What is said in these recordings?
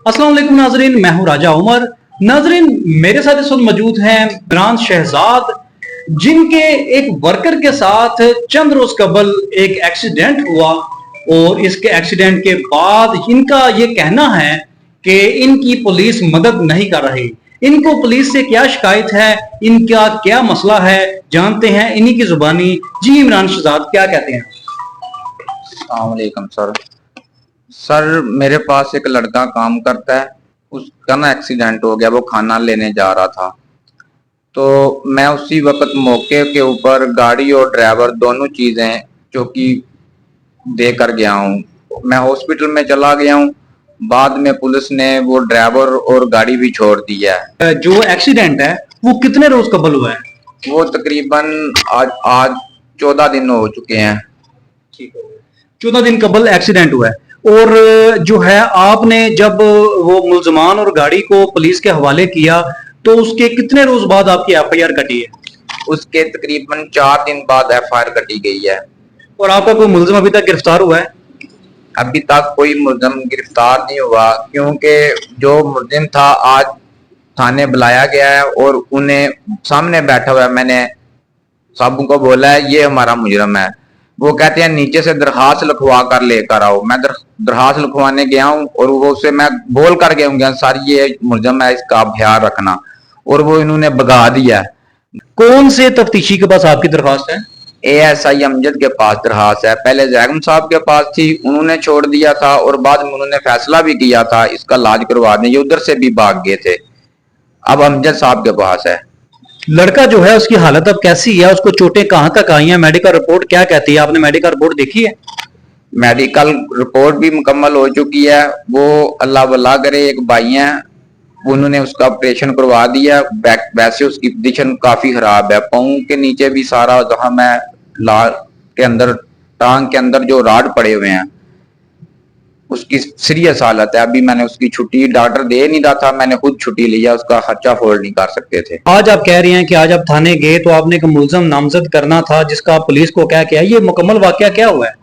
अस्सलाम वालेकुम नाजरीन, मैं हूं राजा उमर। नाजरीन, मेरे साथ इस वक्त मौजूद हैं इमरान शहजाद, जिनके एक वर्कर के साथ चंद रोज कबल एक एक्सीडेंट हुआ और इसके एक्सीडेंट के बाद इनका ये कहना है कि इनकी पुलिस मदद नहीं कर रही। इनको पुलिस से क्या शिकायत है, इनका क्या मसला है, जानते हैं इन्हीं की जुबानी। जी इमरान शहजाद, क्या कहते हैं? अस्सलाम वालेकुम सर, मेरे पास एक लड़का काम करता है। उसका ना एक्सीडेंट हो गया, वो खाना लेने जा रहा था। तो मैं उसी वक्त मौके के ऊपर गाड़ी और ड्राइवर दोनों चीजें जो कि दे कर गया हूँ। मैं हॉस्पिटल में चला गया हूँ। बाद में पुलिस ने वो ड्राइवर और गाड़ी भी छोड़ दी है। जो एक्सीडेंट है वो कितने रोज कबल हुआ है? वो तकरीबन आज आज 14 दिन हो चुके हैं। 14 दिन कबल एक्सीडेंट हुआ है। और जो है आपने जब वो मुल्जमान और गाड़ी को पुलिस के हवाले किया तो उसके कितने रोज बाद आपकी एफआईआर कटी है? उसके तकरीबन 4 दिन बाद एफआईआर कटी गई है। और आपका कोई मुल्जिम अभी तक गिरफ्तार हुआ है? अभी तक कोई मुल्जिम गिरफ्तार नहीं हुआ, क्योंकि जो मुल्जिम था आज थाने बुलाया गया है और उन्हें सामने बैठा हुआ है। मैंने सबको बोला है ये हमारा मुजरम है। वो कहते हैं नीचे से दरखास्त लिखवा कर लेकर आओ। मैं दरखास्त लिखवाने गया हूँ और वो उसे मैं बोल कर गया हूँ सर ये मुलजम है, इसका आप ख्याल रखना, और वो इन्होंने भगा दिया। कौन से तफ्तीशी के पास आपकी दरखास्त है? एएसआई अमजद के पास दरखास्त है। पहले जैगम साहब के पास थी, उन्होंने छोड़ दिया था और बाद में उन्होंने फैसला भी किया था इसका इलाज करवा दें, ये उधर से भी भाग गए थे। अब अमजद साहब के पास है। लड़का जो है उसकी हालत अब कैसी है? उसको चोटें कहां तक आई हैं? मेडिकल रिपोर्ट क्या कहती है? आपने मेडिकल रिपोर्ट देखी है? मेडिकल रिपोर्ट भी मुकम्मल हो चुकी है। वो अल्लाह वल्ला करे एक भाई हैं, उन्होंने उसका ऑपरेशन करवा दिया। वैसे उसकी पोजीशन काफी खराब है, पाँव के नीचे भी सारा जख्म है, लार के अंदर टांग के अंदर जो राड पड़े हुए हैं, उसकी सीरियस हालत है। अभी मैंने उसकी छुट्टी, डॉक्टर दे नहीं रहा था, मैंने खुद छुट्टी लिया, उसका खर्चा अफोर्ड नहीं कर सकते थे। आज आप कह रहे हैं कि आज आप थाने गए तो आपने एक मुल्जिम नामजद करना था जिसका आप पुलिस को क्या किया? ये मुकम्मल वाकया क्या हुआ है?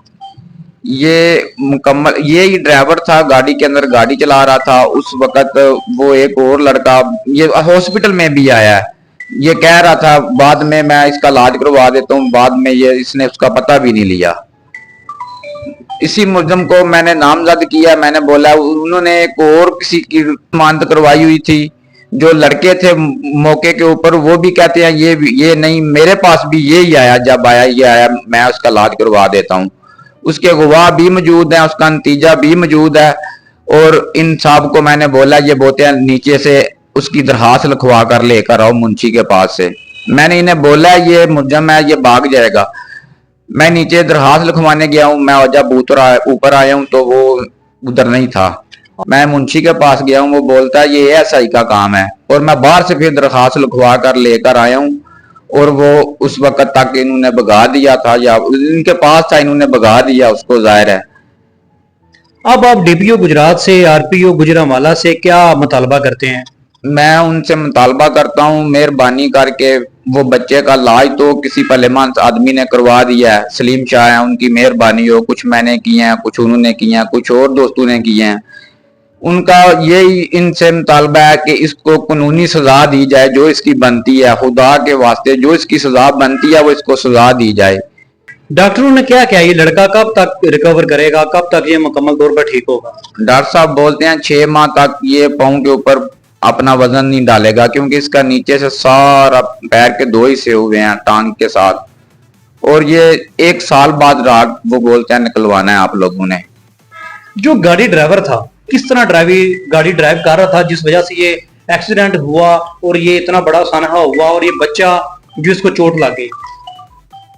ये ही ड्राइवर था, गाड़ी के अंदर गाड़ी चला रहा था उस वक्त। वो एक और लड़का ये हॉस्पिटल में भी आया है, ये कह रहा था बाद में मैं इसका इलाज करवा देता हूँ, बाद में ये इसने उसका पता भी नहीं लिया। इसी मुलजम को मैंने नामजद किया। मैंने बोला, उन्होंने एक और किसी की जमानत करवाई हुई थी, जो लड़के थे मौके के ऊपर, वो भी कहते हैं ये नहीं, मेरे पास भी ये ही आया, जब आया ये आया, मैं उसका इलाज करवा देता हूँ। उसके गवाह भी मौजूद हैं, उसका नतीजा भी मौजूद है। और इन साहब को मैंने बोला, ये बोलते हैं नीचे से उसकी दरखास्त लिखवा कर लेकर आओ मुंशी के पास से। मैंने इन्हें बोला ये मुलजम है, ये भाग जाएगा। मैं नीचे दरखास्त लिखवाने गया हूँ, मैं जब ऊपर आया हूँ तो वो उधर नहीं था। मैं मुंशी के पास गया हूँ, वो बोलता है ये एएसआई का काम है, और मैं बाहर से फिर दरखास्त लिखवा कर लेकर आया हूँ। और वो उस वक्त तक इन्होंने भगा दिया था, या इनके पास था, इन्होंने भगा दिया उसको, जाहिर है। अब आप डीपीओ गुजरात से, आरपीओ गुजरांवाला से क्या मुतालबा करते हैं? मैं उनसे मुतालबा करता हूँ मेहरबानी करके वो बच्चे का इलाज तो किसी भलेमानस आदमी ने करवा दिया है, सलीम शाह है, उनकी मेहरबानी हो। कुछ मैंने किए हैं, कुछ उन्होंने किए हैं, कुछ और दोस्तों ने किए हैं। उनका यही इनसे मुतालबा है कि इसको कानूनी सजा दी जाए जो इसकी बनती है। खुदा के वास्ते जो इसकी सजा बनती है वो इसको सजा दी जाए। डॉक्टरों ने क्या किया? ये लड़का कब तक रिकवर करेगा, कब तक ये मुकम्मल तौर पर ठीक होगा? डॉक्टर साहब बोलते हैं 6 माह तक ये पाँव के ऊपर अपना वजन नहीं डालेगा, क्योंकि इसका नीचे से सारा पैर के 2 हिस्से हुए हैं टांग के साथ। और ये 1 साल बाद रात वो बोलते हैं निकलवाना है आप लोगों ने। जो गाड़ी ड्राइवर था किस तरह गाड़ी ड्राइव कर रहा था जिस वजह से ये एक्सीडेंट हुआ और ये इतना बड़ा सानहा हुआ और ये बच्चा जो इसको चोट लग गई?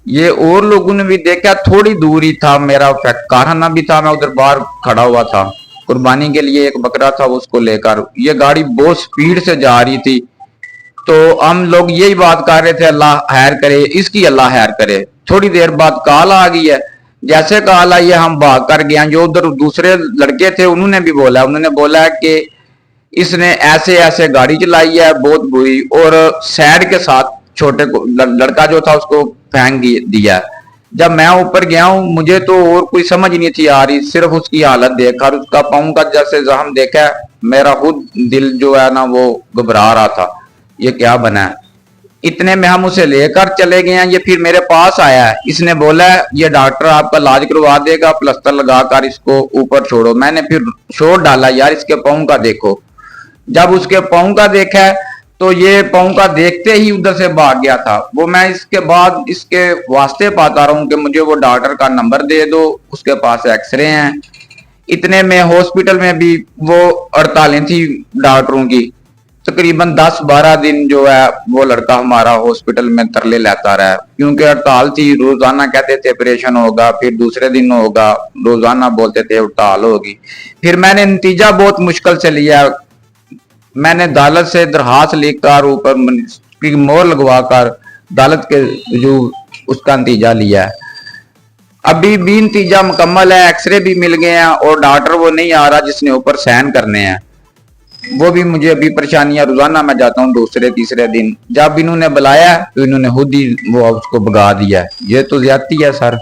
ये और लोगों ने भी देखा, थोड़ी दूरी था, मेरा कारखाना भी था, मैं उधर बाहर खड़ा हुआ था कुर्बानी के लिए, एक बकरा था उसको लेकर। ये गाड़ी बहुत स्पीड से जा रही थी, तो हम लोग यही बात कर रहे थे अल्लाह खैर करे, इसकी अल्लाह खैर करे। थोड़ी देर बाद कॉल आ गई है, जैसे कॉल आई है हम भाग कर गए। जो उधर दूसरे लड़के थे उन्होंने भी बोला, उन्होंने बोला कि इसने ऐसे ऐसे गाड़ी चलाई है बहुत बुरी, और सैड के साथ छोटे को लड़का जो था उसको फेंक दिया। जब मैं ऊपर गया हूँ मुझे तो और कोई समझ नहीं थी आ रही, सिर्फ उसकी हालत देखकर, उसका पाँव का जैसे जख्म देखा मेरा खुद दिल जो है ना वो घबरा रहा था, ये क्या बना है। इतने में हम उसे लेकर चले गए हैं, ये फिर मेरे पास आया है, इसने बोला है ये डॉक्टर आपका इलाज करवा देगा, प्लास्टर लगाकर इसको ऊपर छोड़ो। मैंने फिर छोड़ डाला, यार इसके पाँव का देखो। जब उसके पाँव का देखा तो ये पाँव का देखते ही उधर से भाग गया था। वो मैं इसके बाद इसके वास्ते पाता रहा हूँ कि मुझे वो डॉक्टर का नंबर दे दो, उसके पास एक्सरे हैं। इतने में हॉस्पिटल में भी वो हड़तालें थी डॉक्टरों की, तकरीबन 10-12 दिन जो है वो लड़का हमारा हॉस्पिटल में तरले लेता रहा, क्योंकि हड़ताल थी। रोजाना कहते थे ऑपरेशन होगा, फिर दूसरे दिन होगा, रोजाना बोलते थे हड़ताल होगी। फिर मैंने नतीजा बहुत मुश्किल से लिया, मैंने अदालत से दरखास्त लिखकर ऊपर की मोहर लगवाकर अदालत के जो उसका नतीजा लिया है। अभी भी नतीजा मुकम्मल है, एक्सरे भी मिल गए हैं और डॉक्टर वो नहीं आ रहा जिसने ऊपर साइन करने हैं। वो भी मुझे अभी परेशानियां, रोजाना मैं जाता हूँ दूसरे तीसरे दिन, जब इन्होंने बुलाया तो इन्होंने खुद ही वो उसको भगा दिया है। ये तो ज्यादती है सर।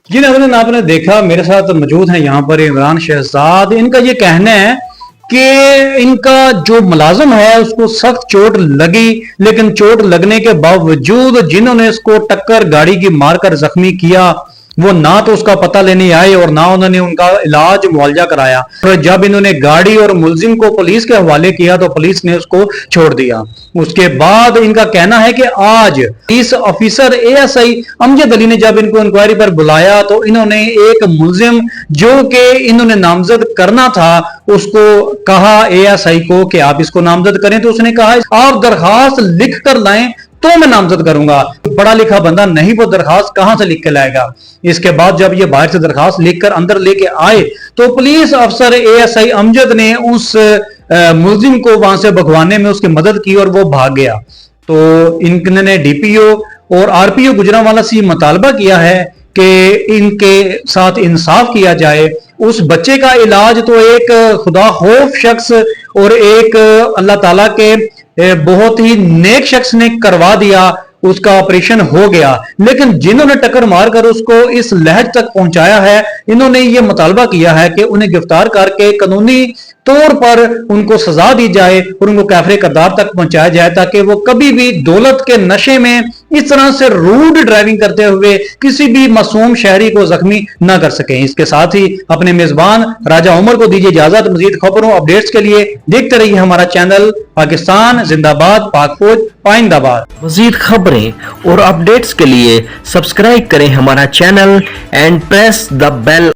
जी नाज़रीन, आपने देखा मेरे साथ मौजूद हैं यहाँ पर इमरान शहजाद। इनका ये कहना है कि इनका जो मुलाजिम है उसको सख्त चोट लगी, लेकिन चोट लगने के बावजूद जिन्होंने इसको टक्कर गाड़ी की मारकर जख्मी किया वो ना तो उसका पता लेने आए और ना उन्होंने उनका इलाज मुआवजा कराया। और जब इन्होंने गाड़ी और मुलजिम को पुलिस के हवाले किया तो पुलिस ने उसको छोड़ दिया। उसके बाद इनका कहना है कि आज इस ऑफिसर एएसआई अमजद अली ने जब इनको इंक्वायरी पर बुलाया तो इन्होंने एक मुलजिम जो कि इन्होंने नामजद करना था उसको कहा एएसआई को कि आप इसको नामजद करें, तो उसने कहा आप दरखास्त लिख कर लाएं तो मैं नामजद करूंगा। पढ़ा लिखा बंदा नहीं, वो दरखास्त कहां से लिख के लाएगा। इसके बाद जब ये बाहर से दरखास्त लिखकर अंदर लेके आए तो पुलिस अफसर एएसआई अमजद ने उस मुलजिम को वहां से भगवाने में उसकी मदद की और वो भाग गया। तो इनने डीपीओ और आरपीओ गुजरांवाला से मुतालबा किया है कि इनके साथ इंसाफ किया जाए। उस बच्चे का इलाज तो एक खुदा खौफ शख्स और एक अल्लाह ताला के बहुत ही नेक शख्स ने करवा दिया, उसका ऑपरेशन हो गया। लेकिन जिन्होंने टक्कर मारकर उसको इस लहर तक पहुंचाया है, इन्होंने ये मुतालबा किया है कि उन्हें गिरफ्तार करके कानूनी तौर पर उनको सजा दी जाए और उनको कैफरे करदार तक पहुंचाया जाए, ताकि वो कभी भी दौलत के नशे में इस तरह से रूड ड्राइविंग करते हुए किसी भी मासूम शहरी को जख्मी न कर सके। इसके साथ ही अपने मेजबान राजा उमर को दीजिए इजाजत। मजीद खबरों अपडेट्स के लिए देखते रहिए हमारा चैनल। पाकिस्तान जिंदाबाद, पाक फौज पाइंदाबाद। मजीद खबरें और अपडेट्स के लिए सब्सक्राइब करें हमारा channel and press the bell